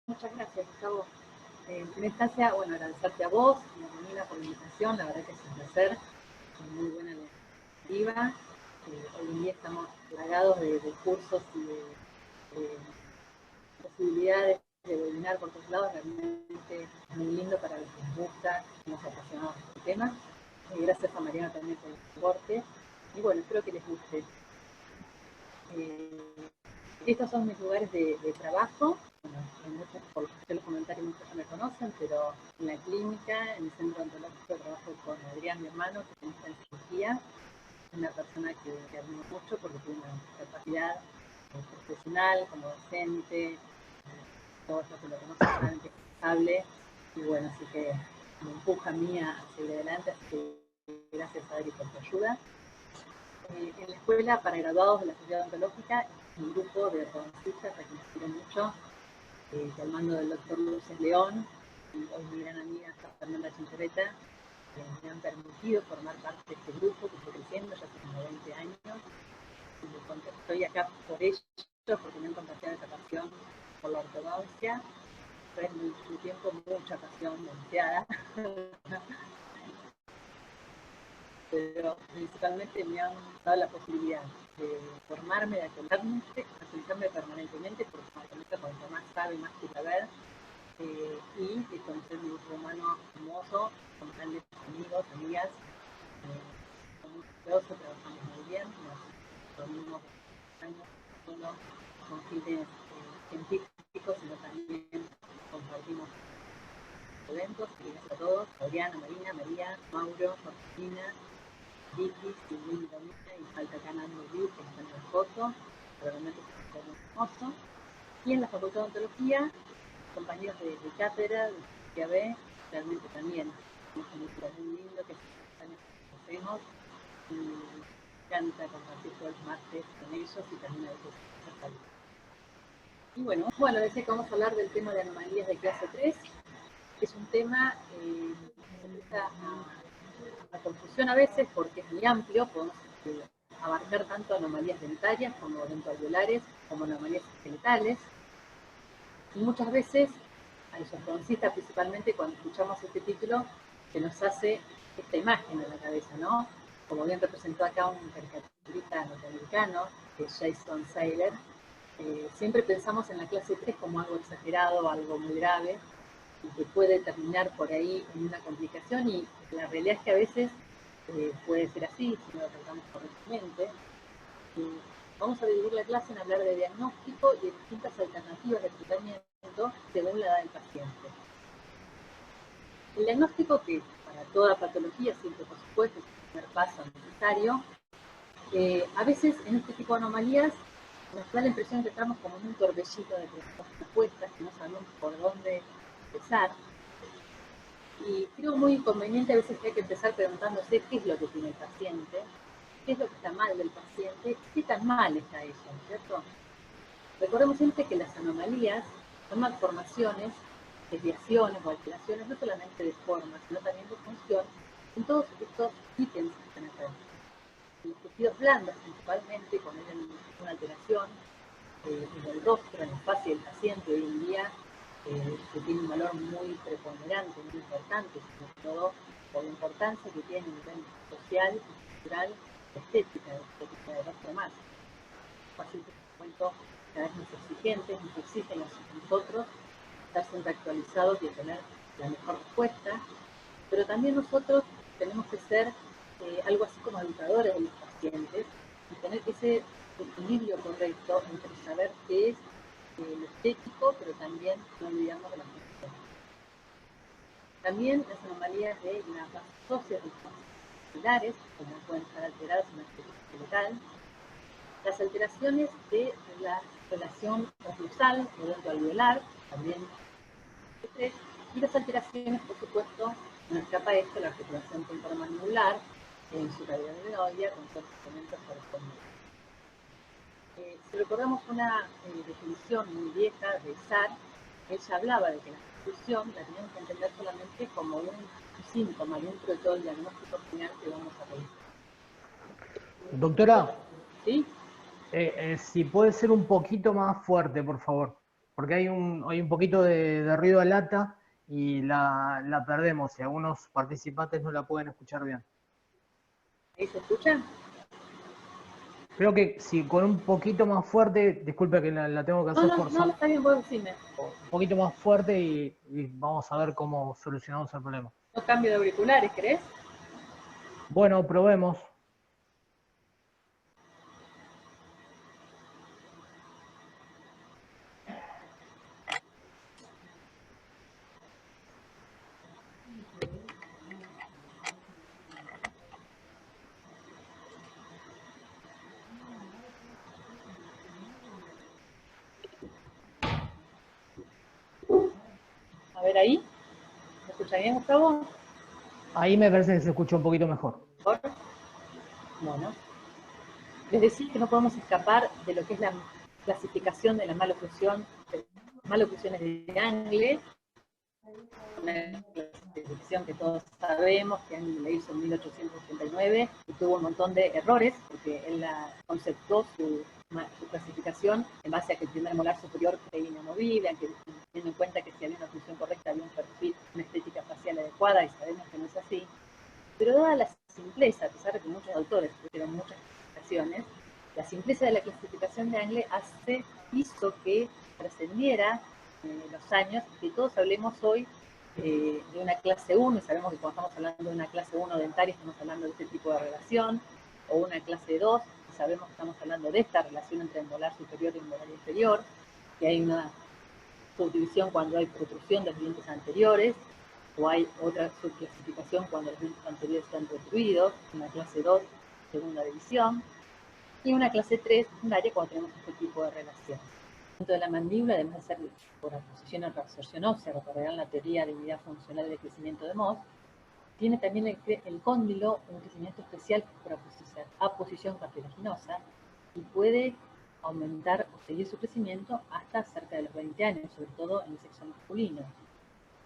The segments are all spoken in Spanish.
Muchas gracias, Gustavo. En primera instancia, bueno, agradecerte a vos y a Romina por la invitación, la verdad que es un placer, muy buena la iniciativa. Hoy en día estamos plagados de cursos y de posibilidades de webinar por todos lados, realmente es muy lindo para los que nos gusta, nos apasionamos por este tema. Gracias a Mariana también por el soporte, y bueno, espero que les guste. Estos son mis lugares de trabajo. Bueno, muchos, por los comentarios muchos ya me conocen, pero en la clínica, en el centro ontológico, trabajo con Adrián, mi hermano, que está en cirugía, una persona que admiro mucho porque tiene una capacidad profesional, como docente, todos los que lo conocen saben que es responsable, y bueno, así que me empuja a mí a seguir adelante, así que gracias a Adri por tu ayuda. En la escuela para graduados de la Sociedad Ontológica, un grupo de ortodoncistas a quienes quiero mucho, que al mando del doctor Luces León, y hoy mi gran amiga Fernanda Chintereta, me han permitido formar parte de este grupo que estoy creciendo ya hace como 20 años. Y estoy acá por ellos, porque me han contagiado esa pasión por la ortodoncia. Fue en mi tiempo mucha pasión, demasiada. Pero principalmente me han dado la posibilidad de formarme, de actualizarme permanentemente, porque cuanto más sabe, más quiere saber, y de conocer un grupo humano hermoso, con grandes amigos, amigas, con mucho curioso, trabajamos muy bien, nos reunimos años solo con fines científicos, sino también compartimos eventos. Y gracias a todos, Adriana, Marina, María, Mauro, Martina, Vicky, Silvina, y falta acá Nando Liu, que está en la foto, realmente es un hermoso. Y en la Facultad de Ontología, compañeros de cátedra, de CAB, realmente también es un grupo muy lindo que hace años que conocemos, y me encanta compartir todos los martes con ellos y también a veces hacer. Y bueno, decía que vamos a hablar del tema de anomalías de clase 3, que es un tema que se presta a confusión a veces porque es muy amplio, podemos abarcar tanto anomalías dentarias como dentoalveolares, como anomalías esqueletales. Y muchas veces a los ortodoncistas, principalmente cuando escuchamos este título, se nos hace esta imagen en la cabeza, ¿no? Como bien representó acá un caricaturista norteamericano, que es Jason Seiler, siempre pensamos en la clase 3 como algo exagerado, algo muy grave, y que puede terminar por ahí en una complicación, y la realidad es que a veces puede ser así, si no lo tratamos correctamente. Vamos a dividir la clase en hablar de diagnóstico y de distintas alternativas de tratamiento según la edad del paciente. El diagnóstico, que para toda patología siempre, por supuesto, es el primer paso necesario, a veces en este tipo de anomalías nos da la impresión que estamos como en un torbellino de respuestas, que no sabemos por dónde empezar. Y creo muy conveniente a veces que hay que empezar preguntándose qué es lo que tiene el paciente, qué es lo que está mal del paciente, qué tan mal está eso, ¿cierto? Recordemos siempre que las anomalías son malformaciones, desviaciones o alteraciones no solamente de forma, sino también de función en todos estos ítems que están acá. Los tejidos blandos, principalmente, cuando hay una alteración en el rostro, en la fase del paciente hoy en día, que tiene un valor muy preponderante, muy importante, sobre todo por la importancia que tiene a nivel social, cultural, estética de rostro más. Los pacientes, por supuesto, cada vez más exigentes, nos exigen a nosotros estar siempre actualizados y tener la mejor respuesta, pero también nosotros tenemos que ser algo así como educadores de los pacientes y tener ese equilibrio correcto entre saber qué es lo estético, pero también no olvidamos de la función. También las anomalías de las bases óseas musculares, como pueden estar alteradas en la estructura esqueletal, las alteraciones de la relación oclusal o dentoalveolar, también, y las alteraciones, por supuesto, no escapa esto, la articulación temporomandibular, en su cavidad adenoidea con sus elementos correspondientes. Si recordamos una definición muy vieja de Sarr, ella hablaba de que la confusión la tenemos que entender solamente como un síntoma dentro de todo el diagnóstico final que vamos a realizar. Doctora, ¿Sí? si puede ser un poquito más fuerte, por favor. porque hay un poquito de ruido de lata y la perdemos y algunos participantes no la pueden escuchar bien. ¿Ahí se escucha? Creo que si con un poquito más fuerte, disculpe que la tengo que hacer No, forzar, está bien, vos decime. un poquito más fuerte y vamos a ver cómo solucionamos el problema. No cambio de auriculares, ¿querés? Bueno, probemos. A ver ahí. ¿Me escucha bien, Gustavo? Ahí me parece que se escuchó un poquito mejor. ¿Mejor? Bueno. Les decía que no podemos escapar de lo que es la clasificación de la maloclusiones de Angle, una clasificación que todos sabemos que Angle la hizo en 1889 y tuvo un montón de errores porque él conceptó su clasificación en base a que el primer molar superior era inamovible, teniendo en cuenta que si había una oclusión correcta había un perfil, una estética facial adecuada, y sabemos que no es así. Pero dada la simpleza, a pesar de que muchos autores pusieron muchas clasificaciones, la simpleza de la clasificación de Angle hizo que trascendiera los años, que todos hablemos hoy de una clase 1, y sabemos que cuando estamos hablando de una clase 1 dentaria estamos hablando de este tipo de relación, o una clase 2, y sabemos que estamos hablando de esta relación entre el molar superior y el molar inferior, que hay una subdivisión cuando hay protrusión de los dientes anteriores, o hay otra subclasificación cuando los dientes anteriores están protruidos, una clase 2, segunda división, y una clase 3, secundaria, cuando tenemos este tipo de relación. Dentro de la mandíbula, además de ser por aposición o reabsorción ósea, recordarán la teoría de unidad funcional de crecimiento de Mohs, tiene también el cóndilo un crecimiento especial por aposición cartilaginosa y puede aumentar o seguir su crecimiento hasta cerca de los 20 años, sobre todo en el sexo masculino.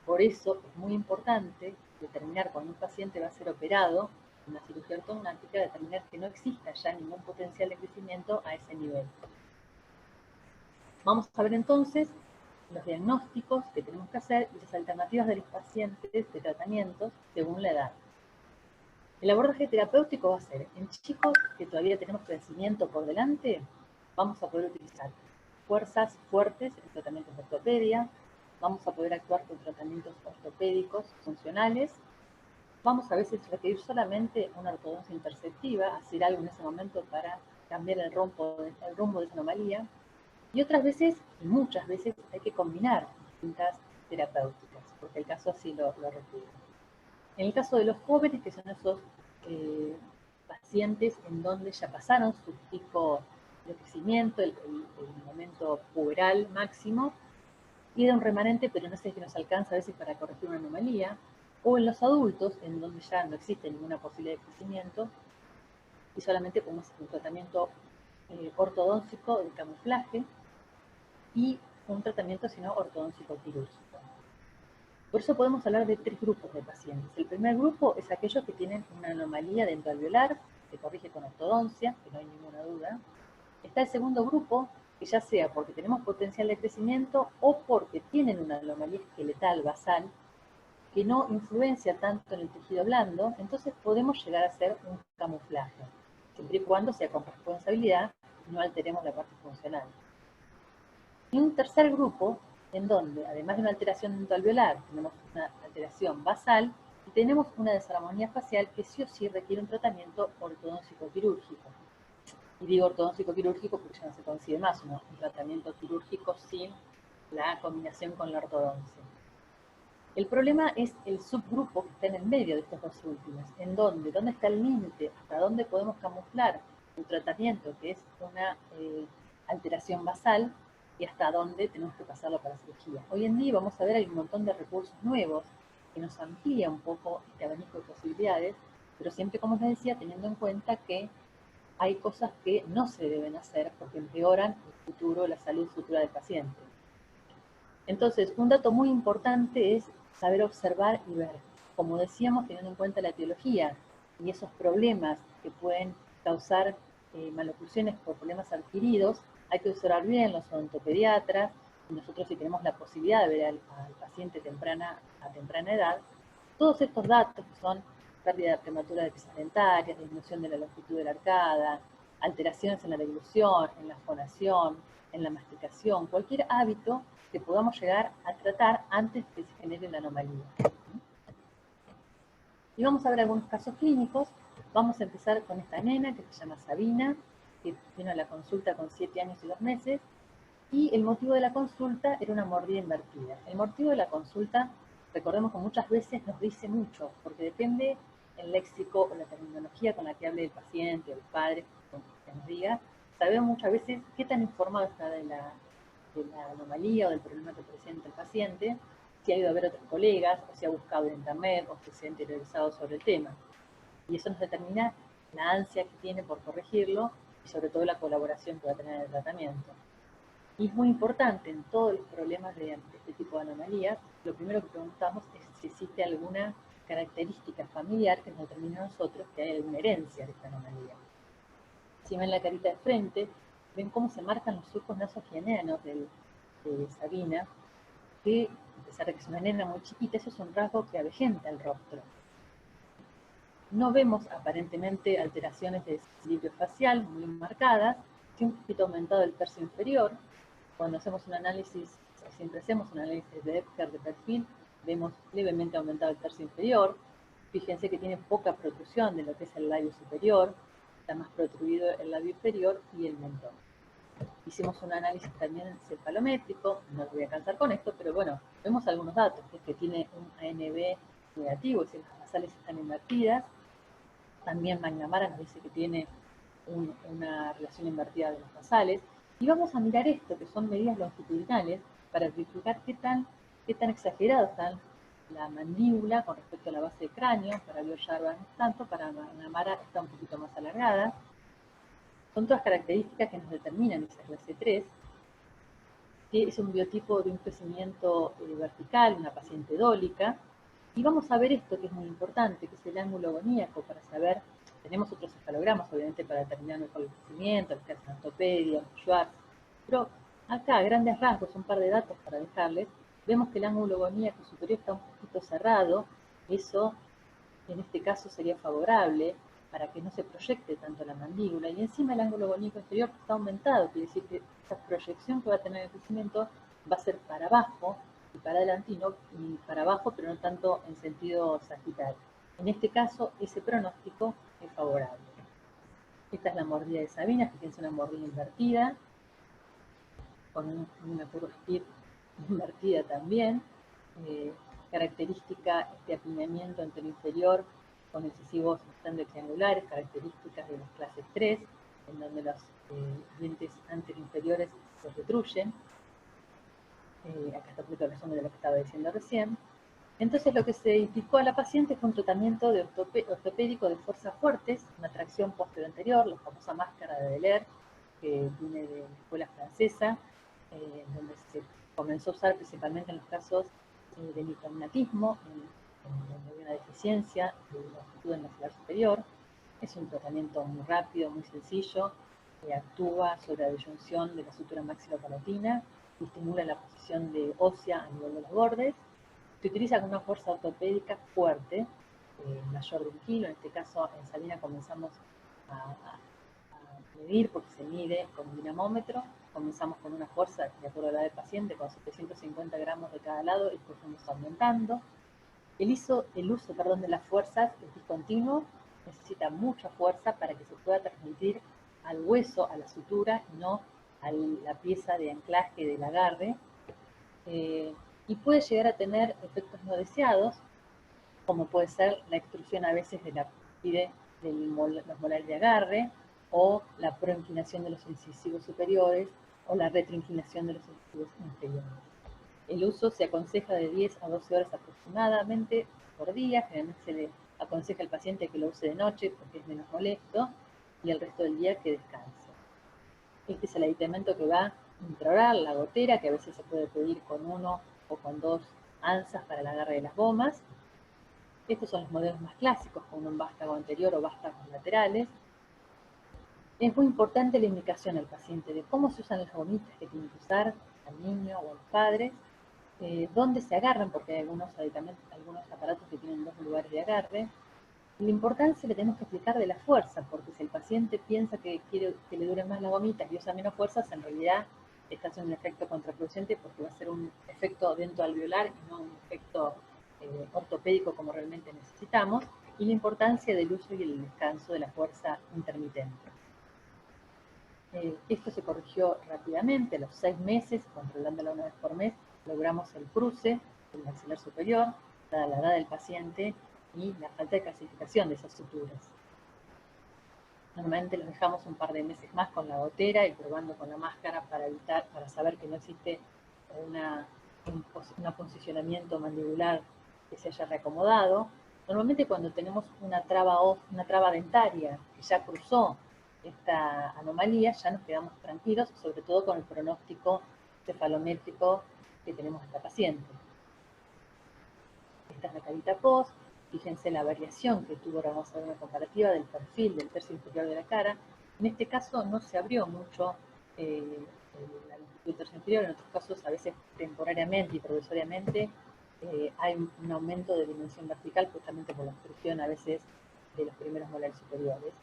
Por eso es muy importante determinar cuando un paciente va a ser operado en una cirugía ortognática, determinar que no exista ya ningún potencial de crecimiento a ese nivel. Vamos a ver entonces los diagnósticos que tenemos que hacer y las alternativas de los pacientes de tratamientos según la edad. El abordaje terapéutico va a ser en chicos que todavía tenemos crecimiento por delante, vamos a poder utilizar fuerzas fuertes en tratamientos de ortopedia, vamos a poder actuar con tratamientos ortopédicos funcionales, vamos a veces requerir solamente una ortodoncia interceptiva, hacer algo en ese momento para cambiar el rumbo de esa anomalía, y otras veces, y muchas veces, hay que combinar distintas terapéuticas, porque el caso así lo requiere. En el caso de los jóvenes, que son esos pacientes en donde ya pasaron su pico de crecimiento, el momento puberal máximo, queda un remanente, pero no sé si nos alcanza a veces para corregir una anomalía, o en los adultos, en donde ya no existe ninguna posibilidad de crecimiento, y solamente podemos hacer un tratamiento ortodóntico de camuflaje y un tratamiento, sino ortodóntico quirúrgico. Por eso podemos hablar de 3 grupos de pacientes. El primer grupo es aquellos que tienen una anomalía dentoalveolar, se corrige con ortodoncia, que no hay ninguna duda. Está el segundo grupo, que ya sea porque tenemos potencial de crecimiento o porque tienen una anomalía esqueletal basal que no influencia tanto en el tejido blando, entonces podemos llegar a hacer un camuflaje, siempre y cuando sea con responsabilidad y no alteremos la parte funcional. Y un tercer grupo, en donde, además de una alteración dentoalveolar, tenemos una alteración basal y tenemos una desarmonía facial que sí o sí requiere un tratamiento ortodóntico quirúrgico. Y digo ortodóntico quirúrgico porque ya no se consigue más un tratamiento quirúrgico sin la combinación con la ortodoncia. El problema es el subgrupo que está en el medio de estos dos últimos, en donde, ¿dónde está el límite? ¿Hasta dónde podemos camuflar un tratamiento que es una alteración basal y hasta dónde tenemos que pasarlo para cirugía? Hoy en día vamos a ver hay un montón de recursos nuevos que nos amplía un poco este abanico de posibilidades, pero siempre, como les decía, teniendo en cuenta que hay cosas que no se deben hacer porque empeoran el futuro, la salud futura del paciente. Entonces, un dato muy importante es saber observar y ver. Como decíamos, teniendo en cuenta la etiología y esos problemas que pueden causar maloclusiones por problemas adquiridos, hay que observar bien los odontopediatras nosotros si tenemos la posibilidad de ver al paciente a temprana edad, todos estos datos que son pérdida prematura de piezas dentarias, disminución de la longitud de la arcada, alteraciones en la deglución, en la fonación, en la masticación, cualquier hábito que podamos llegar a tratar antes que se genere la anomalía. Y vamos a ver algunos casos clínicos. Vamos a empezar con esta nena que se llama Sabina, que vino a la consulta con 7 años y 2 meses, y el motivo de la consulta era una mordida invertida. El motivo de la consulta, recordemos que muchas veces nos dice mucho, porque depende el léxico o la terminología con la que hable el paciente o el padre, que nos diga, sabemos muchas veces qué tan informado está de la anomalía o del problema que presenta el paciente, si ha ido a ver a otros colegas, o si ha buscado en internet, o si se ha interiorizado sobre el tema. Y eso nos determina la ansia que tiene por corregirlo, y sobre todo la colaboración que va a tener en el tratamiento. Y es muy importante en todos los problemas de este tipo de anomalías, lo primero que preguntamos es si existe alguna característica familiar que nos determine a nosotros que hay alguna herencia de esta anomalía. Si ven la carita de frente, ven cómo se marcan los surcos nasofianeanos de Sabina, que a pesar de que es una nena muy chiquita, eso es un rasgo que avejenta el rostro. No vemos aparentemente alteraciones de desequilibrio facial muy marcadas, sí un poquito aumentado el tercio inferior. Cuando hacemos un análisis, siempre hacemos un análisis de Epker de perfil, vemos levemente aumentado el tercio inferior. Fíjense que tiene poca protrusión de lo que es el labio superior, está más protruido el labio inferior y el mentón. Hicimos un análisis también cefalométrico, no voy a cansar con esto, pero bueno, vemos algunos datos, que es que tiene un ANB negativo, es decir, las basales están invertidas. También McNamara nos dice que tiene una relación invertida de las basales. Y vamos a mirar esto, que son medidas longitudinales, para verificar qué tan exagerado está la mandíbula con respecto a la base de cráneo. Para Biot-Jarvas no tanto, para McNamara está un poquito más alargada. Son todas características que nos determinan esa clase 3, que es un biotipo de un crecimiento vertical, una paciente dólica. Y vamos a ver esto que es muy importante, que es el ángulo agoníaco, para saber, tenemos otros cefalogramas obviamente para determinar mejor el crecimiento, los que hacen ortopedia, Schwartz, pero acá a grandes rasgos, un par de datos para dejarles, vemos que el ángulo agoníaco superior está un poquito cerrado, eso en este caso sería favorable para que no se proyecte tanto la mandíbula, y encima el ángulo agoníaco inferior está aumentado, quiere decir que esa proyección que va a tener el crecimiento va a ser para abajo y para adelante y para abajo, pero no tanto en sentido sagital. En este caso, ese pronóstico es favorable. Esta es la mordida de Sabina, fíjense, una mordida invertida, con una curva SPIR invertida también. Característica este apiñamiento anteroinferior con excesivos estándares triangulares, características de las clases 3, en donde los dientes anteroinferiores se retruyen. Acá está puesto el resumen de lo que estaba diciendo recién. Entonces lo que se indicó a la paciente fue un tratamiento de ortopédico de fuerzas fuertes, una tracción posterior anterior, la famosa máscara de Deler, que viene de la escuela francesa, donde se comenzó a usar principalmente en los casos de micrognatismo, donde hay una deficiencia de longitud en la maxilar superior. Es un tratamiento muy rápido, muy sencillo, que actúa sobre la disyunción de la sutura maxilopalatina y estimula la posición de ósea a nivel de los bordes. Se utiliza con una fuerza ortopédica fuerte, mayor de 1 kilo. En este caso, en Sabina comenzamos a medir, porque se mide con un dinamómetro. Comenzamos con una fuerza, de acuerdo a la del paciente, con 750 gramos de cada lado, y después fuimos aumentando. El uso de las fuerzas es discontinuo, necesita mucha fuerza para que se pueda transmitir al hueso, a la sutura, y no a la pieza de anclaje del agarre. Y puede llegar a tener efectos no deseados, como puede ser la extrusión a veces de la pide de los molares de agarre, o la proinclinación de los incisivos superiores, o la retroinclinación de los incisivos inferiores. El uso se aconseja de 10 a 12 horas aproximadamente por día. Generalmente se le aconseja al paciente que lo use de noche porque es menos molesto, y el resto del día que descanse. Este es el aditamento que va intraoral, la gotera, que a veces se puede pedir con 1 o con 2 anzas para el agarre de las gomas. Estos son los modelos más clásicos, con un vástago anterior o vástagos laterales. Es muy importante la indicación al paciente de cómo se usan las gomitas que tiene que usar, la al niño o a los padres, dónde se agarran, porque hay algunos aparatos que tienen dos lugares de agarre. La importancia le tenemos que explicar de la fuerza, porque si el paciente piensa que quiere que le duren más las gomitas y usa menos fuerzas, en realidad está haciendo un efecto contraproducente porque va a ser un efecto dentoalveolar y no un efecto ortopédico como realmente necesitamos, y la importancia del uso y el descanso de la fuerza intermitente. Esto se corrigió rápidamente, a los 6 meses, controlándola una vez por mes, logramos el cruce del maxilar superior, dada la edad del paciente y la falta de calcificación de esas suturas. Normalmente los dejamos un par de meses más con la gotera y probando con la máscara para saber que no existe un posicionamiento mandibular que se haya reacomodado. Normalmente cuando tenemos una traba dentaria que ya cruzó esta anomalía, ya nos quedamos tranquilos, sobre todo con el pronóstico cefalométrico que tenemos esta paciente. Esta es la carita post. Fíjense la variación que tuvo, ahora vamos a ver una comparativa del perfil del tercio inferior de la cara. En este caso no se abrió mucho la longitud del tercio inferior, en otros casos a veces temporariamente y provisoriamente hay un aumento de dimensión vertical justamente por la obstrucción a veces de los primeros molares superiores.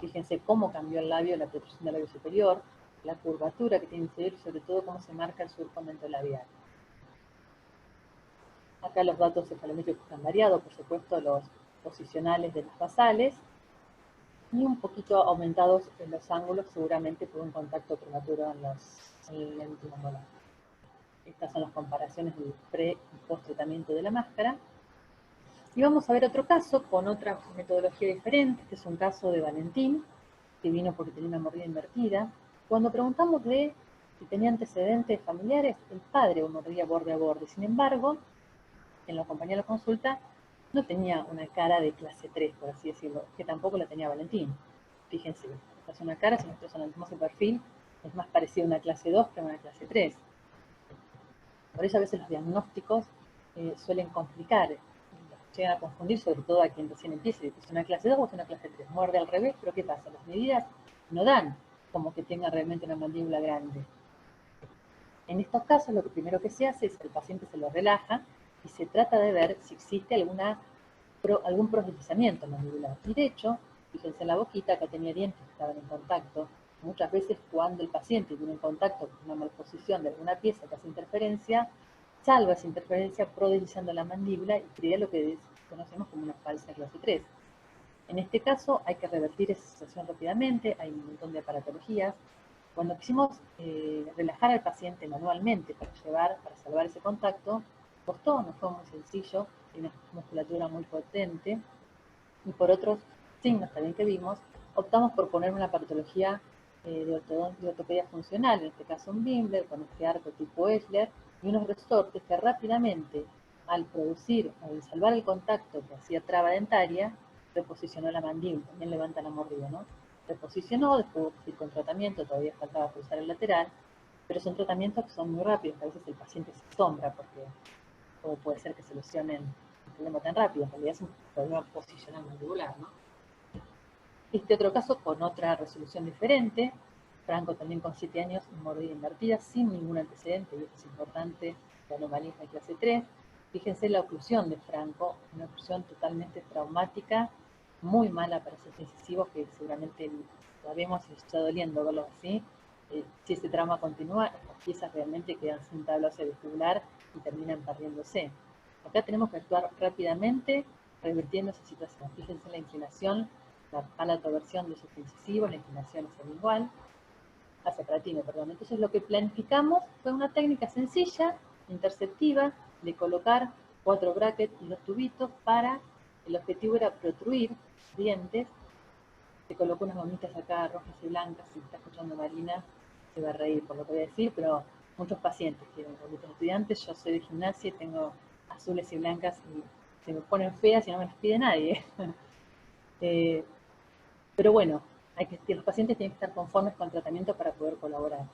Fíjense cómo cambió el labio, la protrusión del labio superior, la curvatura que tiene inferior y sobre todo cómo se marca el surco mentolabial. Acá los datos cefalométricos han variado, por supuesto, los posicionales de las basales, y un poquito aumentados en los ángulos, seguramente por un contacto prematuro en el último molar. Estas son las comparaciones del pre y post tratamiento de la máscara. Y vamos a ver otro caso con otra metodología diferente. Este es un caso de Valentín, que vino porque tenía una mordida invertida. Cuando preguntamos de si tenía antecedentes familiares, el padre mordía borde a borde. Sin embargo, quien lo acompañó a la consulta no tenía una cara de clase 3, por así decirlo, que tampoco la tenía Valentín. Fíjense, esta es una cara, si nosotros analizamos el perfil, es más parecido a una clase 2 que a una clase 3. Por eso a veces los diagnósticos suelen complicar, llegan a confundir, sobre todo a quien recién empieza, es una clase 2 o es una clase 3. Muerde al revés, pero ¿qué pasa? Las medidas no dan como que tenga realmente una mandíbula grande. En estos casos, lo primero que se hace es que el paciente se lo relaja y se trata de ver si existe algún progetizamiento mandibular. Y de hecho, fíjense en la boquita, que tenía dientes que estaban en contacto. Muchas veces cuando el paciente tiene en contacto con una malposición de alguna pieza que hace interferencia, salva esa interferencia progetizando la mandíbula y crea lo que conocemos como una falsa clase 3. En este caso hay que revertir esa situación rápidamente, hay un montón de aparatologías. Cuando quisimos relajar al paciente manualmente para salvar ese contacto, costó, no fue muy sencillo, tiene una musculatura muy potente, y por otros signos también que vimos, optamos por poner una patología de ortopedia funcional, en este caso un Bimbler, con este arco tipo Eschler, y unos resortes que rápidamente, al salvar el contacto que hacía traba dentaria, reposicionó la mandíbula, también levanta la mordida, ¿no? Reposicionó, después con tratamiento, todavía faltaba cruzar el lateral, pero son tratamientos que son muy rápidos, a veces el paciente se asombra porque o puede ser que se lesionen un problema tan rápido, en realidad es un problema posicional mandibular, ¿no? Este otro caso con otra resolución diferente, Franco también con 7 años, mordida invertida, sin ningún antecedente, y esto es importante, la anomalía de clase 3. Fíjense la oclusión de Franco, una oclusión totalmente traumática, muy mala para ser incisivo, que seguramente sabemos y está doliendo verlo así. Si ese trauma continúa, estas piezas realmente quedan sin tabla ósea vestibular y terminan perdiéndose. Acá tenemos que actuar rápidamente, revirtiendo esa situación. Fíjense la inclinación, la palatoversión de sus incisivos, la inclinación hacia palatino, perdón. Entonces lo que planificamos fue una técnica sencilla, interceptiva, de colocar 4 brackets y 2 tubitos para, el objetivo era protruir dientes. Se colocó unas gomitas acá rojas y blancas, si está escuchando Marina se va a reír por lo que voy a decir, pero muchos pacientes quieren gomitas estudiantes, yo soy de gimnasia y tengo azules y blancas y se me ponen feas y no me las pide nadie. Pero bueno, los pacientes tienen que estar conformes con el tratamiento para poder colaborar.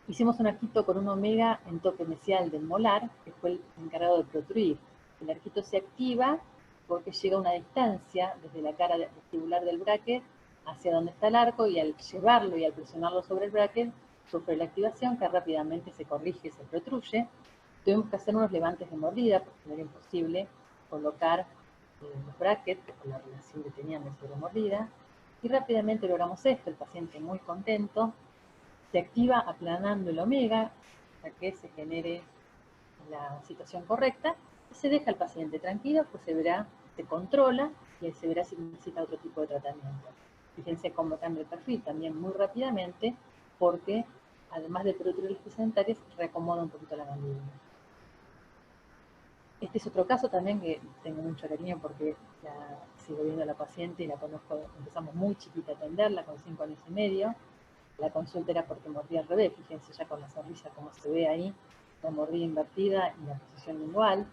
Hicimos un arquito con un omega en tope mesial del molar, que fue el encargado de protruir. El arquito se activa porque llega a una distancia desde la cara vestibular del bracket hacia donde está el arco, y al llevarlo y al presionarlo sobre el bracket, sufre la activación que rápidamente se corrige y se protruye. Tuvimos que hacer unos levantes de mordida porque no era imposible colocar los brackets por la relación que tenían de sobremordida. Y rápidamente logramos esto, el paciente muy contento. Se activa aplanando el omega para que se genere la situación correcta y se deja al paciente tranquilo, pues se controla y se verá si necesita otro tipo de tratamiento. Fíjense cómo cambia el perfil también muy rápidamente, porque además de protruir los dentarios, reacomoda un poquito la mandíbula. Este es otro caso también que tengo mucho cariño porque sigo viendo a la paciente y la conozco, empezamos muy chiquita a atenderla, con 5 años y medio. La consulta era porque mordía al revés, fíjense ya con la sonrisa como se ve ahí, la mordida invertida y la posición lingual,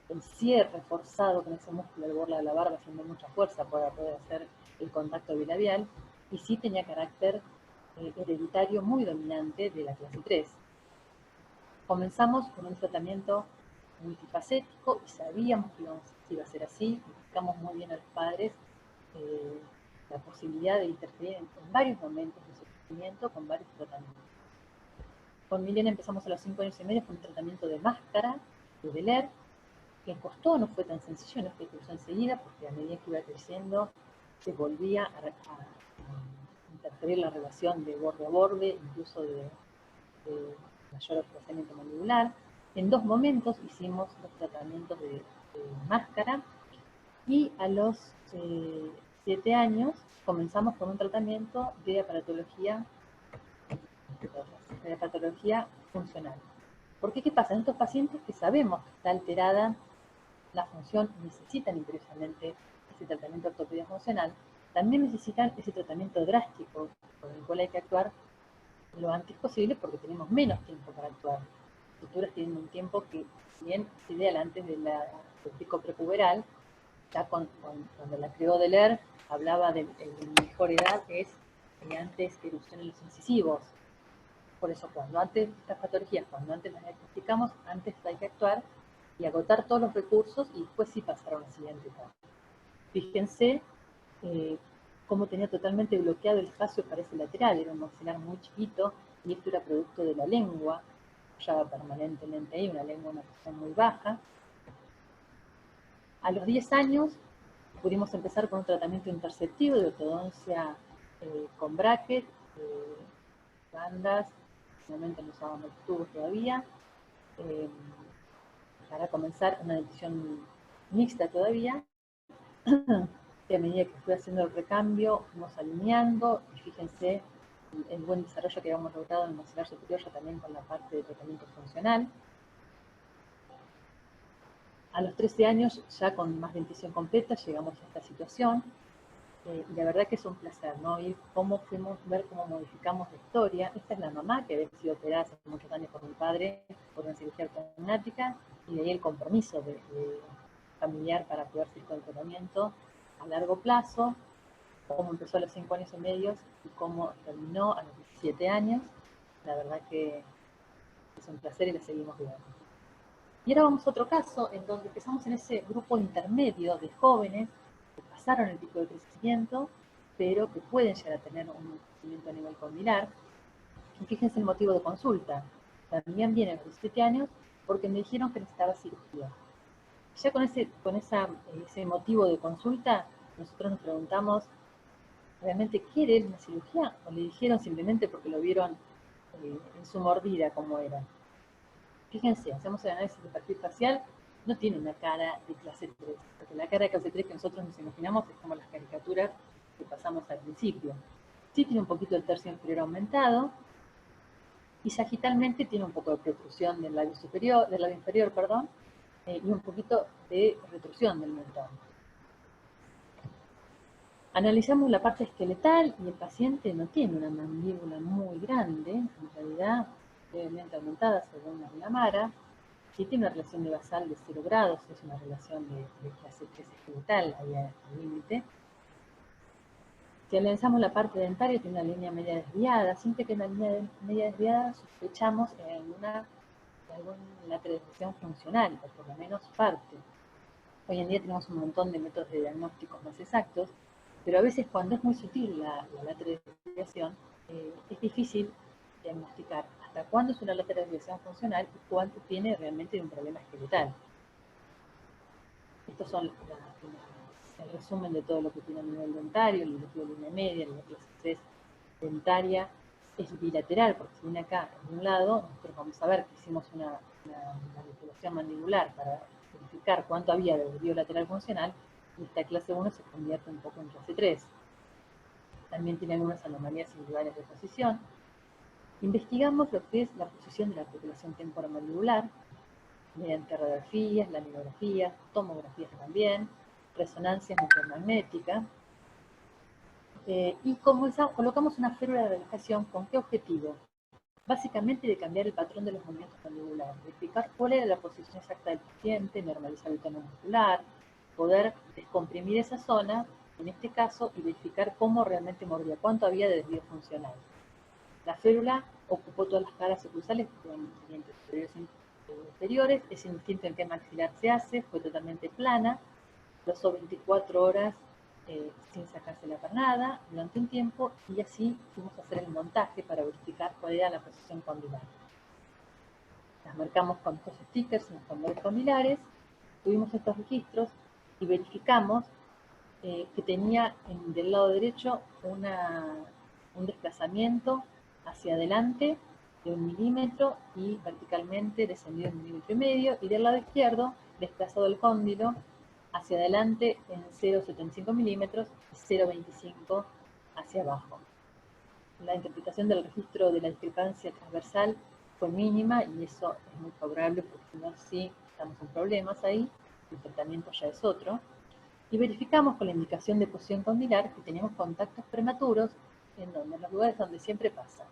el cierre forzado con ese músculo del borla de la barba haciendo mucha fuerza para poder hacer el contacto bilabial, y sí tenía carácter hereditario muy dominante de la clase 3. Comenzamos con un tratamiento multifacético y sabíamos que iba a ser así, explicamos muy bien a los padres la posibilidad de interferir en varios momentos de su crecimiento con varios tratamientos. Con Milena empezamos a los 5 años y medio con un tratamiento de máscara, de Deler, que costó, no fue tan sencillo, no es que cruzó enseguida, porque a medida que iba creciendo se volvía a interferir la relación de borde a borde, incluso de mayor desplazamiento mandibular. En 2 momentos hicimos los tratamientos de máscara y a los 7 años comenzamos con un tratamiento de aparatología funcional. Porque ¿qué pasa? En estos pacientes que sabemos que está alterada la función y necesitan imperiosamente ese tratamiento de ortopedia funcional, también necesitan ese tratamiento drástico con el cual hay que actuar lo antes posible porque tenemos menos tiempo para actuar. Las suturas tienen un tiempo que, si bien es ideal antes del pico prepuberal, ya cuando la creó Deler, hablaba de mejor edad es antes que erupcionen los incisivos. Por eso, cuando antes estas patologías, cuando antes las diagnosticamos, antes hay que actuar y agotar todos los recursos y después sí pasar a la siguiente etapa. Fíjense cómo tenía totalmente bloqueado el espacio para ese lateral, era un maxilar muy chiquito y esto era producto de la lengua, ya permanentemente ahí, una lengua en una posición muy baja. A los 10 años pudimos empezar con un tratamiento interceptivo de ortodoncia con bracket, bandas, en ese momento no usábamos tubos todavía, para comenzar una dentición mixta todavía. Y a medida que fui haciendo el recambio, fuimos alineando, y fíjense el buen desarrollo que habíamos logrado en el maxilar superior, ya también con la parte de tratamiento funcional. A los 13 años, ya con más dentición completa, llegamos a esta situación. Y la verdad que es un placer, ¿no? Ir ver cómo modificamos la historia. Esta es la mamá que había sido operada hace muchos años por mi padre, por una cirugía ortognática, y de ahí el compromiso familiar para poder seguir con el tratamiento a largo plazo, cómo empezó a los 5 años y medio y cómo terminó a los 17 años. La verdad que es un placer y la seguimos viendo. Y ahora vamos a otro caso, en donde empezamos en ese grupo intermedio de jóvenes que pasaron el pico de crecimiento, pero que pueden llegar a tener un crecimiento a nivel condilar. Y fíjense el motivo de consulta. También viene a los 17 años porque me dijeron que necesitaba cirugía. Ya con ese motivo de consulta, nosotros nos preguntamos, ¿realmente quiere él una cirugía? ¿O le dijeron simplemente porque lo vieron en su mordida como era? Fíjense, hacemos el análisis de perfil facial, no tiene una cara de clase 3, porque la cara de clase 3 que nosotros nos imaginamos es como las caricaturas que pasamos al principio. Sí tiene un poquito el tercio inferior aumentado, y sagitalmente tiene un poco de protrusión del labio superior, del labio inferior, y un poquito de retrusión del mentón. Analizamos la parte esqueletal y el paciente no tiene una mandíbula muy grande, en realidad levemente aumentada según la Minamara. Sí tiene una relación de basal de 0 grados, es una relación de clase 3 esqueletal, ahí al límite. Si analizamos la parte dentaria, tiene una línea media desviada. Siempre que en la línea media desviada sospechamos de alguna lateralización funcional, o por lo menos parte. Hoy en día tenemos un montón de métodos de diagnósticos más exactos, pero a veces cuando es muy sutil la lateralización, es difícil diagnosticar hasta cuándo es una lateral desviación funcional y cuánto tiene realmente un problema esqueletal. Estos son el resumen de todo lo que tiene a nivel dentario, el desvío de línea media, la clase 3 dentaria. Es bilateral, porque si viene acá en un lado, nosotros vamos a ver que hicimos una manipulación mandibular para verificar cuánto había de desvío lateral funcional, y esta clase 1 se convierte un poco en clase 3. También tiene algunas anomalías individuales de posición. Investigamos lo que es la posición de la articulación temporomandibular mediante radiografías, laminografías, tomografías también, resonancia micromagnética. Y colocamos una férula de relajación. ¿Con qué objetivo? Básicamente de cambiar el patrón de los movimientos mandibulares, verificar cuál era la posición exacta del paciente, normalizar el tono muscular, poder descomprimir esa zona, en este caso, y verificar cómo realmente mordía, cuánto había de desvío funcional. La férula ocupó todas las caras oclusales, dientes superiores e inferiores, es indistinto en qué maxilar se hace, fue totalmente plana, pasó 24 horas sin sacarse la pernada durante un tiempo, y así fuimos a hacer el montaje para verificar cuál era la posición condilar. Las marcamos con estos stickers en los condores condilares, tuvimos estos registros y verificamos que tenía del lado derecho un desplazamiento hacia adelante de 1 milímetro y verticalmente descendido 1,5 milímetros, y del lado izquierdo desplazado el cóndilo hacia adelante en 0,75 milímetros y 0,25 hacia abajo. La interpretación del registro de la discrepancia transversal fue mínima, y eso es muy favorable, porque si no, sí estamos en problemas ahí, el tratamiento ya es otro. Y verificamos con la indicación de posición condilar que teníamos contactos prematuros en los lugares donde siempre pasa.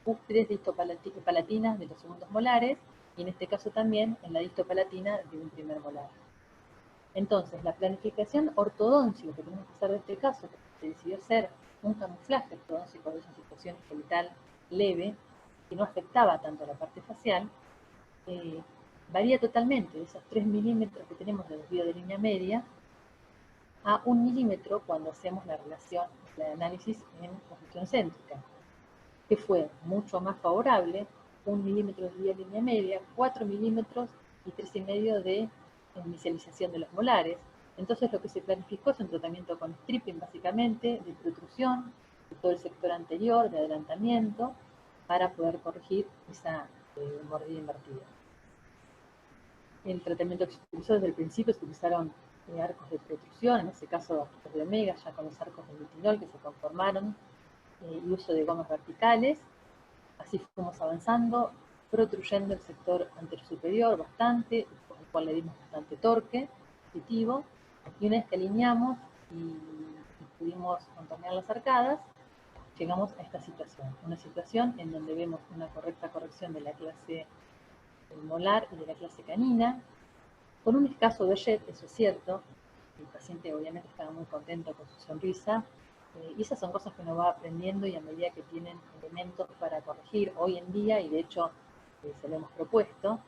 Cúspides distopalatinas de los segundos molares, y en este caso también en la distopalatina de un primer molar. Entonces, la planificación ortodóntica que tenemos que hacer de este caso, que se decidió hacer un camuflaje ortodóntico de esa situación esqueletal leve, que no afectaba tanto a la parte facial, varía totalmente de esos 3 milímetros que tenemos de desvío de línea media a 1 milímetro cuando hacemos la relación, el análisis en posición céntrica, que fue mucho más favorable, 1 milímetro de desvío de línea media, 4 milímetros y 3,5 de inicialización de los molares. Entonces lo que se planificó es un tratamiento con stripping básicamente, de protrusión de todo el sector anterior, de adelantamiento, para poder corregir esa mordida invertida. El tratamiento que se utilizó desde el principio, se utilizaron arcos de protrusión, en este caso arcos de omega, ya con los arcos de butinol que se conformaron, y uso de gomas verticales. Así fuimos avanzando, protruyendo el sector anterior superior bastante, por el cual le dimos bastante torque positivo, y una vez que alineamos y pudimos contornear las arcadas, llegamos a esta situación, una situación en donde vemos una correcta corrección de la clase molar y de la clase canina, con un escaso Behçet, eso es cierto. El paciente obviamente estaba muy contento con su sonrisa, y esas son cosas que uno va aprendiendo, y a medida que tienen elementos para corregir hoy en día, y de hecho se lo hemos propuesto,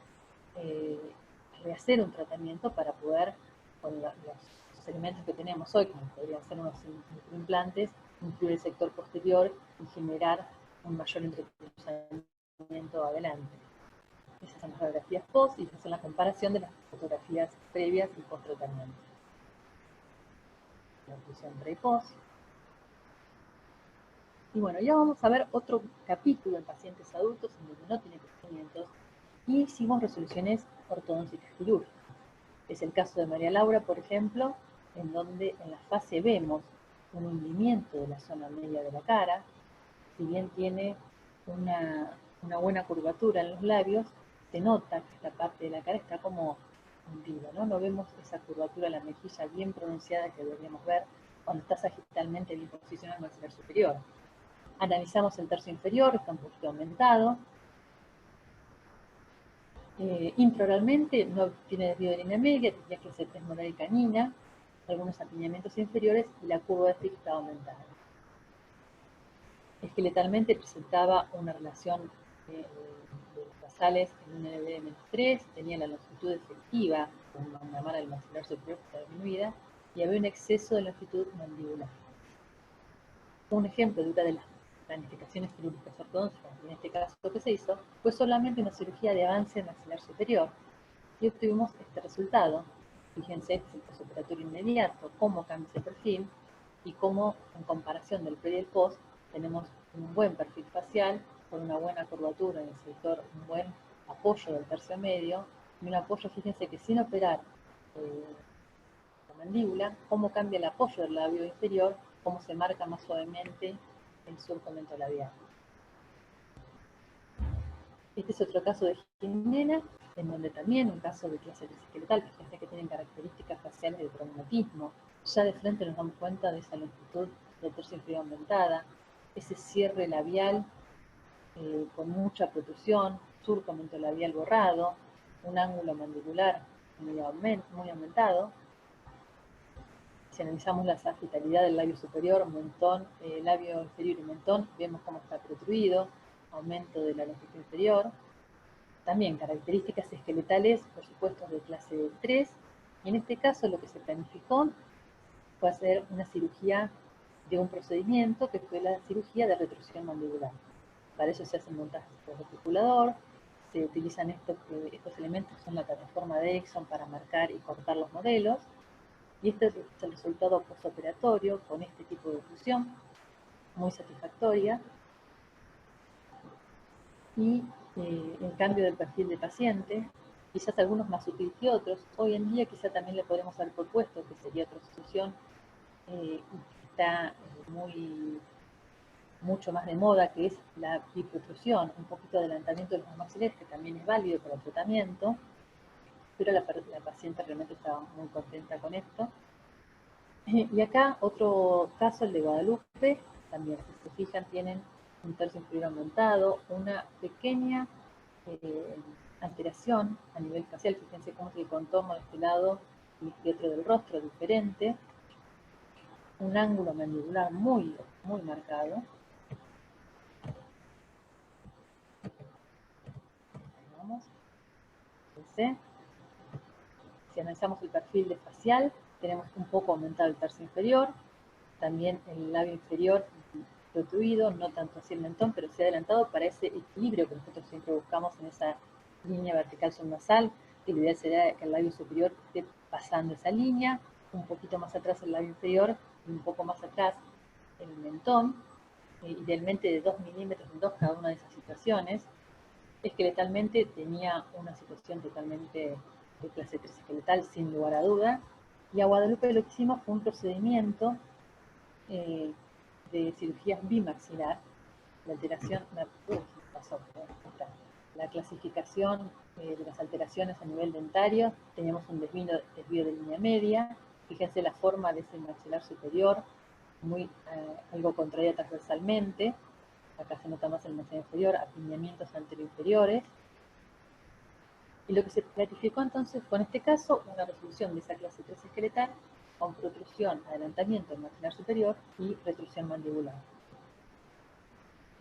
rehacer un tratamiento para poder, con los elementos que tenemos hoy, como podrían ser unos implantes, incluir el sector posterior y generar un mayor entrecruzamiento adelante. Esas son las radiografías post, y esas son la comparación de las fotografías previas y post tratamiento. La inclusión pre y post. Y bueno, ya vamos a ver otro capítulo en pacientes adultos en donde no tiene procedimientos y hicimos resoluciones ortodónticas quirúrgicas. Es el caso de María Laura, por ejemplo, en donde en la fase vemos un hundimiento de la zona media de la cara. Si bien tiene una buena curvatura en los labios, se nota que esta parte de la cara está como hundida, ¿no? No vemos esa curvatura en la mejilla bien pronunciada que deberíamos ver cuando está sagitalmente bien posicionado en el maxilar superior. Analizamos el tercio inferior, está un poquito aumentado. Intraoralmente no tiene desvío de línea media, tendría que ser 3 molar y canina, algunos apiñamientos inferiores, y la curva de Frick está aumentada. Esqueletalmente presentaba una relación de los basales en un NB de -3, tenía la longitud efectiva con una mara del maxilar superior que está disminuida, y había un exceso de longitud mandibular. Un ejemplo de una de las planificaciones quirúrgicas ortodoncicas, en este caso lo que se hizo, fue solamente una cirugía de avance maxilar superior. Y obtuvimos este resultado. Fíjense, este es el postoperatorio inmediato, cómo cambia ese perfil y cómo en comparación del pre y el post tenemos un buen perfil facial, con una buena curvatura en el sector, un buen apoyo del tercio medio, y un apoyo, fíjense que sin operar la mandíbula, cómo cambia el apoyo del labio inferior, cómo se marca más suavemente el surco mentolabial. Este es otro caso de Jimena, en donde también un caso de clase esqueletal, fíjense que tienen características faciales de traumatismo. Ya de frente nos damos cuenta de esa longitud del tercio inferior aumentada, ese cierre labial con mucha protrusión, surco mentolabial borrado, un ángulo mandibular muy aumentado. Si analizamos la sagitalidad del labio superior, mentón, labio inferior y mentón, vemos cómo está protruido, aumento de la longitud inferior. También características esqueletales, por supuesto, de clase 3. Y en este caso lo que se planificó fue hacer una cirugía de un procedimiento que fue la cirugía de retrusión mandibular. Para eso se hacen montajes por articulador, se utilizan estos elementos que son la plataforma de Erickson para marcar y cortar los modelos. Y este es el resultado postoperatorio con este tipo de oclusión, muy satisfactoria. Y el cambio del perfil de paciente, quizás algunos más útiles que otros. Hoy en día quizá también le podemos haber propuesto, que sería otra solución, está mucho más de moda, que es la biprotrusión, un poquito de adelantamiento de los maxilares, que también es válido para el tratamiento, pero la paciente realmente estaba muy contenta con esto. Y acá otro caso, el de Guadalupe, también, si se fijan, tienen un tercio inferior aumentado, una pequeña alteración a nivel facial. Fíjense cómo es el contorno de este lado y otro del rostro diferente, un ángulo mandibular muy marcado. Vamos. Fíjense. Si analizamos el perfil de facial, tenemos un poco aumentado el tercio inferior, también el labio inferior protruido, no tanto así el mentón, pero sí adelantado para ese equilibrio que nosotros siempre buscamos en esa línea vertical subnasal, que lo ideal sería que el labio superior esté pasando esa línea, un poquito más atrás el labio inferior y un poco más atrás el mentón, idealmente de 2 milímetros en 2 cada una de esas situaciones. Esqueletalmente tenía una situación totalmente de clase 3 esqueletal, sin lugar a duda, y a Guadalupe lo que hicimos fue un procedimiento de cirugías bimaxilar, la alteración, la clasificación de las alteraciones a nivel dentario, teníamos un desvío de línea media, fíjense la forma de ese maxilar superior, algo contraída transversalmente, acá se nota más el maxilar inferior, apiñamientos anteroinferiores, y lo que se planificó entonces fue en este caso una resolución de esa clase 3 esqueletal con protrusión, adelantamiento del maxilar superior y retrusión mandibular.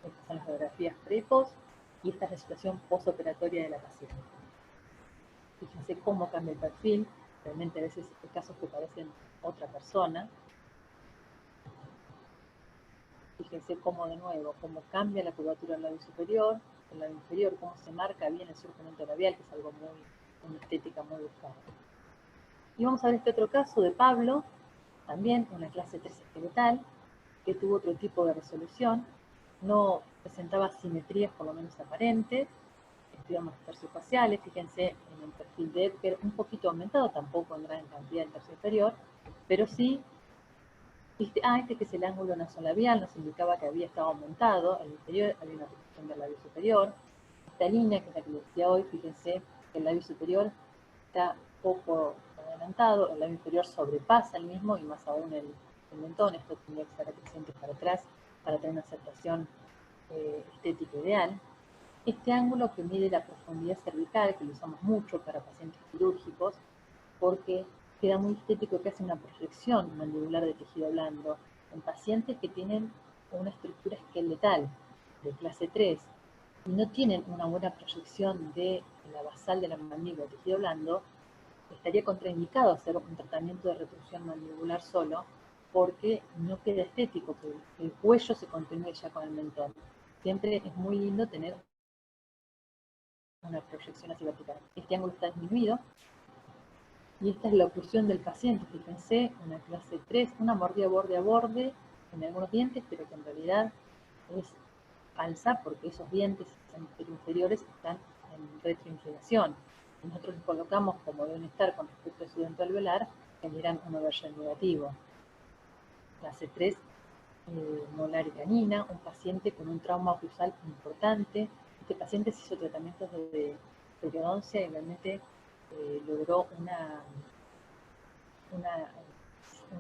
Estas son las radiografías pre y post, y esta es la situación postoperatoria de la paciente. Fíjense cómo cambia el perfil, realmente a veces hay casos que parecen otra persona. Fíjense cómo de nuevo, cómo cambia la curvatura del labio superior, el labio inferior, cómo se marca bien el surco mentolabial, que es algo una estética muy buscada. Y vamos a ver este otro caso de Pablo, también una clase 3 esqueletal, que tuvo otro tipo de resolución, no presentaba simetrías por lo menos aparentes, estudiamos tercios faciales, fíjense en el perfil de Edgar, un poquito aumentado, tampoco en gran cantidad del tercio inferior, pero sí, este que es el ángulo nasolabial, nos indicaba que había estado aumentado, el inferior había una protección del labio superior, esta línea, que es la que les decía hoy, fíjense que el labio superior está poco adelantado, el labio inferior sobrepasa el mismo y más aún el mentón, esto tendría que estar presente para atrás para tener una aceptación estética ideal. Este ángulo que mide la profundidad cervical, que lo usamos mucho para pacientes quirúrgicos, porque queda muy estético, que hace una proyección mandibular de tejido blando en pacientes que tienen una estructura esqueletal de clase 3 y no tienen una buena proyección de la basal de la mandíbula de tejido blando, estaría contraindicado hacer un tratamiento de retrusión mandibular solo, porque no queda estético, que el cuello se continúe ya con el mentón. Siempre es muy lindo tener una proyección así vertical. Este ángulo está disminuido, y esta es la oclusión del paciente. Fíjense, una clase 3, una mordida borde a borde en algunos dientes, pero que en realidad es falsa porque esos dientes inferiores están en retroinclinación. Y nosotros los colocamos como deben estar con respecto a su dento alveolar, generan un overshare negativo. Clase 3, molar y canina, un paciente con un trauma oclusal importante. Este paciente se hizo tratamientos de periodoncia y realmente logró una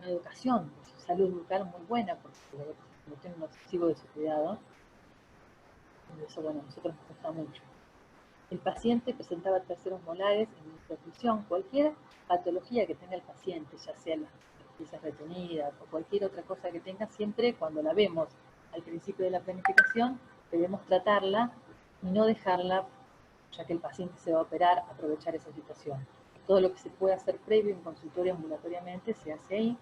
educación de su salud bucal muy buena, porque lo tiene un obsesivo de su cuidado. Y eso, bueno, a nosotros nos gusta mucho. El paciente presentaba terceros molares en microfusión. Cualquier patología que tenga el paciente, ya sea las piezas retenidas o cualquier otra cosa que tenga, siempre cuando la vemos al principio de la planificación, debemos tratarla y no dejarla, ya que el paciente se va a operar, aprovechar esa situación. Todo lo que se puede hacer previo en consultorio ambulatoriamente se hace ahí.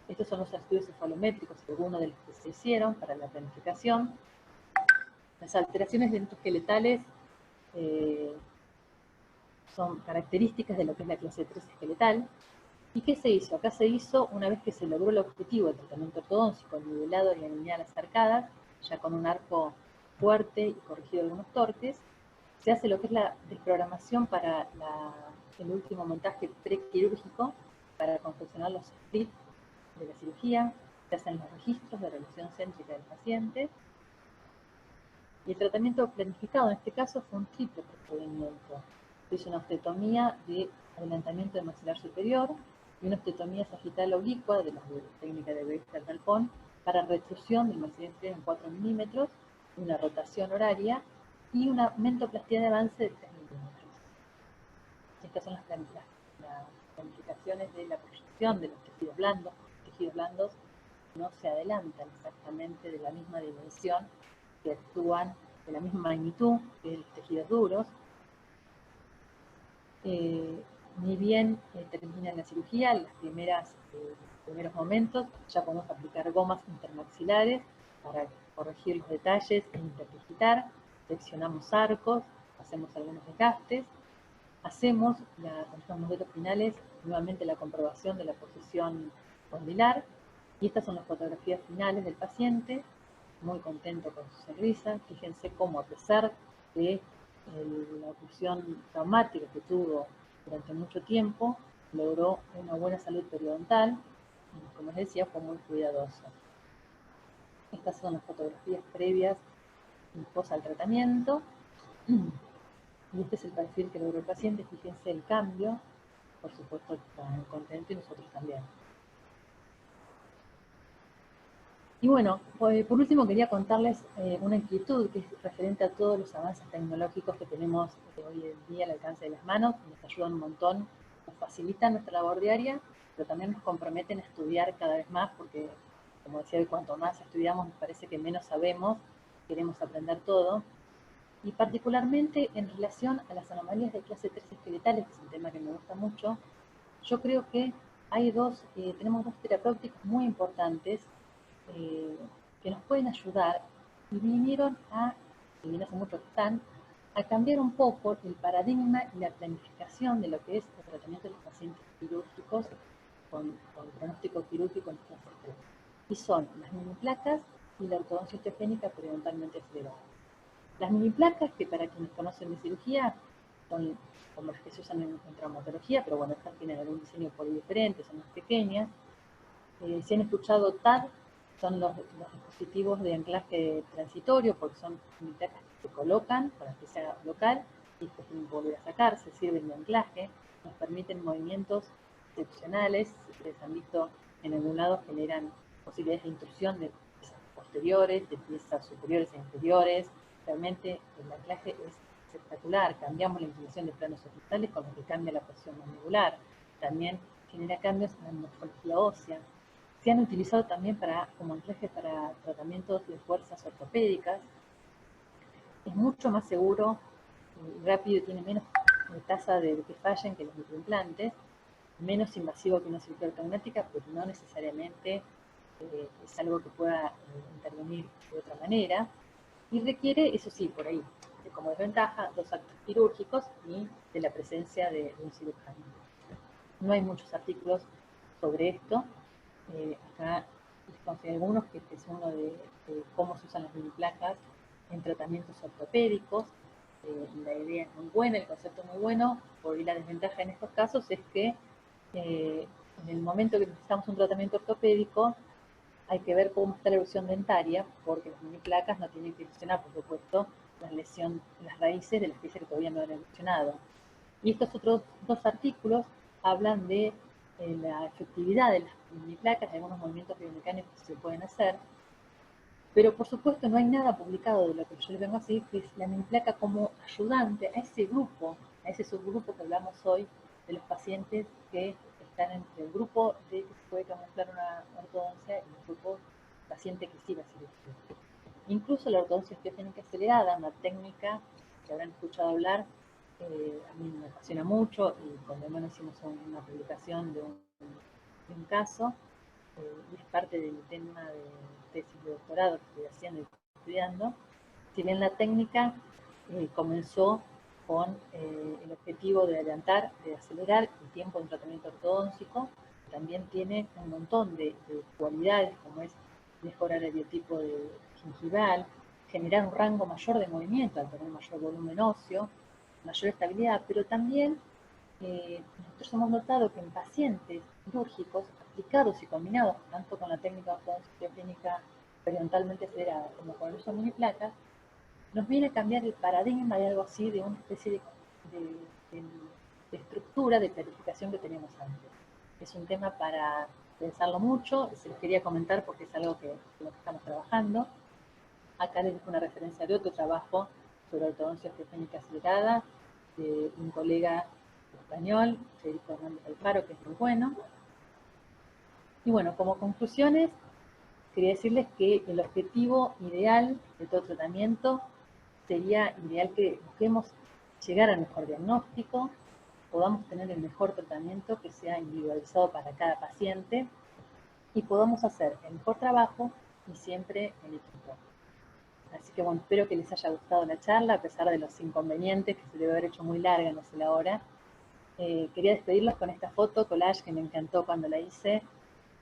Estos son los estudios cefalométricos, algunos de los que se hicieron para la planificación. Las alteraciones dentoesqueletales son características de lo que es la clase 3 esqueletal. ¿Y qué se hizo? Acá se hizo, una vez que se logró el objetivo del tratamiento ortodóncico, nivelado y alinear las arcadas, ya con un arco fuerte y corregido algunos torques, se hace lo que es la desprogramación para el último montaje prequirúrgico para confeccionar los splits de la cirugía, se hacen los registros de relación céntrica del paciente, y el tratamiento planificado en este caso fue un triple procedimiento. Se hizo una osteotomía de adelantamiento del maxilar superior y una osteotomía sagital oblicua de la técnica de Weber-Talpón para retrusión del maxilar inferior en 4 milímetros, una rotación horaria y una mentoplastia de avance de 3 milímetros. Estas son las planificaciones de la proyección de los tejidos blandos. Los tejidos blandos no se adelantan exactamente de la misma dimensión, que actúan de la misma magnitud que los tejidos duros. Ni bien termina la cirugía, en los primeros momentos ya podemos aplicar gomas intermaxilares para corregir los detalles e interdigitar, seccionamos arcos, hacemos algunos desgastes, hacemos, con los modelos finales, nuevamente la comprobación de la posición condylar, y estas son las fotografías finales del paciente, muy contento con su sonrisa. Fíjense cómo, a pesar de la oclusión traumática que tuvo durante mucho tiempo, logró una buena salud periodontal, y como les decía, fue muy cuidadoso. Estas son las fotografías previas y pos al tratamiento, y este es el perfil que logró el paciente. Fíjense el cambio, por supuesto está muy contento y nosotros también. Y bueno, por último quería contarles una inquietud que es referente a todos los avances tecnológicos que tenemos hoy en día al alcance de las manos, que nos ayudan un montón, nos facilitan nuestra labor diaria, pero también nos comprometen a estudiar cada vez más, porque, como decía hoy, cuanto más estudiamos, nos parece que menos sabemos, queremos aprender todo. Y particularmente en relación a las anomalías de clase 3 esqueletales, que es un tema que me gusta mucho, yo creo que hay tenemos dos terapéuticas muy importantes que nos pueden ayudar, y vinieron y hace mucho que están, a cambiar un poco el paradigma y la planificación de lo que es el tratamiento de los pacientes quirúrgicos con pronóstico quirúrgico en clase 3. Y son las miniplacas y la ortodoncia osteogénica periodontalmente acelerada. Las miniplacas, que para quienes conocen de cirugía, son como las que se usan en traumatología, pero bueno, estas tienen algún diseño diferente, son más pequeñas. Si han escuchado TAD, son los dispositivos de anclaje transitorio, porque son miniplacas que se colocan para que sea local y después tienen que volver a sacarse, sirven de anclaje, nos permiten movimientos excepcionales. Si ustedes han visto en algún lado, generan posibilidades de intrusión de piezas posteriores, de piezas superiores e inferiores. Realmente el anclaje es espectacular. Cambiamos la inclinación de planos orbitales con lo que cambia la posición mandibular. También genera cambios en la morfología ósea. Se han utilizado también como anclaje para tratamientos de fuerzas ortopédicas. Es mucho más seguro y rápido y tiene menos tasa de que fallen que los microimplantes. menos invasivo que una cirugía ortognática, pero no necesariamente es algo que pueda intervenir de otra manera. Y requiere, eso sí, por ahí, como desventaja, 2 actos quirúrgicos y de la presencia de un cirujano. No hay muchos artículos sobre esto. Acá les conseguí algunos, que es uno de cómo se usan las mini placas en tratamientos ortopédicos. La idea es muy buena, el concepto es muy bueno, por la desventaja en estos casos es que en el momento que necesitamos un tratamiento ortopédico, hay que ver cómo está la erupción dentaria, porque las mini placas no tienen que lesionar, por supuesto, las raíces de las piezas que todavía no han erupcionado. Y estos otros 2 artículos hablan de la efectividad de las mini placas, de algunos movimientos biomecánicos que se pueden hacer, pero por supuesto no hay nada publicado de lo que yo les vengo a decir, que es la mini placa como ayudante a ese grupo, a ese subgrupo que hablamos hoy, de los pacientes que están entre el grupo de que se puede camuflar una ortodoncia y el grupo paciente que sí va a cirugía. Incluso la ortodoncia osteogénica acelerada, una técnica que habrán escuchado hablar, a mí me apasiona mucho, y con mi hermano hicimos una publicación de un caso, y es parte del tema de tesis de doctorado que estoy haciendo y estudiando. Si bien la técnica comenzó con el objetivo de adelantar, de acelerar el tiempo de un tratamiento ortodóntico, también tiene un montón de cualidades, como es mejorar el biotipo gingival, generar un rango mayor de movimiento al tener mayor volumen óseo, mayor estabilidad, pero también nosotros hemos notado que en pacientes quirúrgicos aplicados y combinados tanto con la técnica osteogénica periodontalmente acelerada como con el uso de mini placas, nos viene a cambiar el paradigma de algo así, de una especie de estructura de planificación que teníamos antes. Es un tema para pensarlo mucho, se los quería comentar porque es algo que estamos trabajando. Acá les dejo una referencia de otro trabajo sobre ortodoncia osteogénica acelerada, de un colega español, Federico Hernández Alfaro, que es muy bueno. Y bueno, como conclusiones, quería decirles que el objetivo ideal de todo tratamiento sería ideal que busquemos llegar al mejor diagnóstico, podamos tener el mejor tratamiento que sea individualizado para cada paciente y podamos hacer el mejor trabajo y siempre en equipo. Así que bueno, espero que les haya gustado la charla, a pesar de los inconvenientes, que se debe haber hecho muy larga, no sé la hora. Quería despedirlos con esta foto collage que me encantó cuando la hice.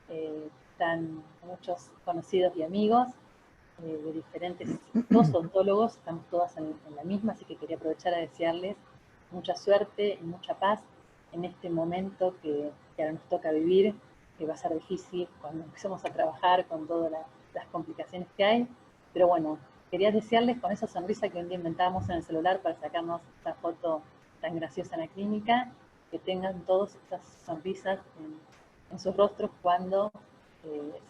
Están muchos conocidos y amigos de diferentes, dos odontólogos, estamos todas en la misma, así que quería aprovechar a desearles mucha suerte y mucha paz en este momento que ahora nos toca vivir, que va a ser difícil cuando empecemos a trabajar con todas las complicaciones que hay, pero bueno, quería desearles con esa sonrisa que un día inventábamos en el celular para sacarnos esta foto tan graciosa en la clínica, que tengan todos esas sonrisas en sus rostros cuando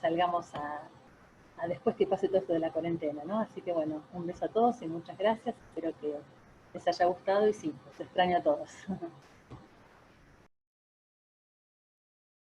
salgamos a después que pase todo esto de la cuarentena, ¿no? Así que bueno, un beso a todos y muchas gracias, espero que les haya gustado y sí, los extraño a todos.